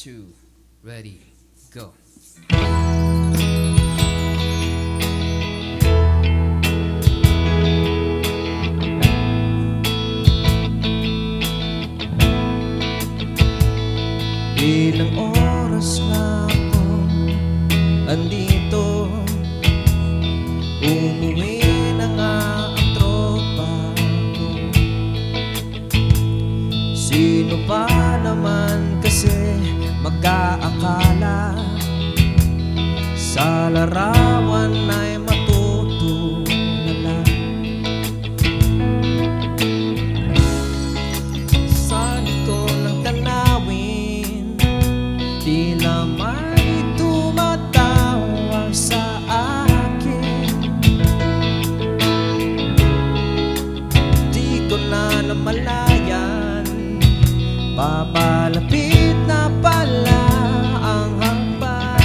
2, ready, go. Ilang oras na ako andito, umuwi na nga ang tropa ko. Sino pa naman kasi mag-aakala sa larawan ay matutulala? Saan ko nang tanawin, tila may tumatawag sa akin. Di ko na namalayan, papalapit na pala ang hakbang.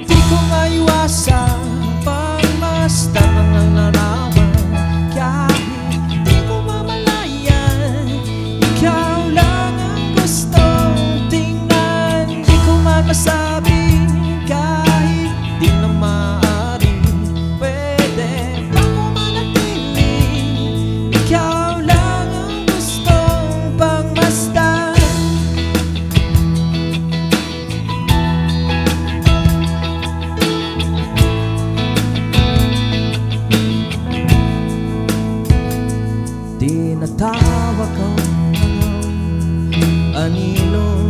Di ko maiwasan pagmasdan ng larawan, kahit di ko mamalayan, ikaw lang ang gustong tingnan. Di ko man masabi kahit di na maaari, pwede bang manatili, ikaw lang ang gustong pagmasdan. Tinatawag ko anino,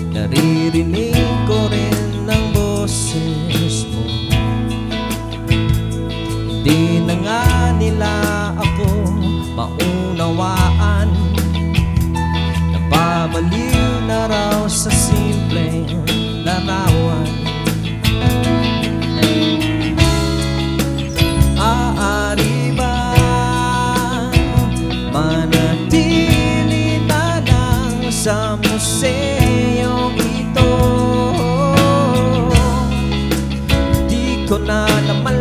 naririnig ko rin ang boses mo. Di na nga nila ako maunawaan, nababaliw na raw sa simpleng larawan. Aari ba manatili na lang sa museyong ito? Di ko na naman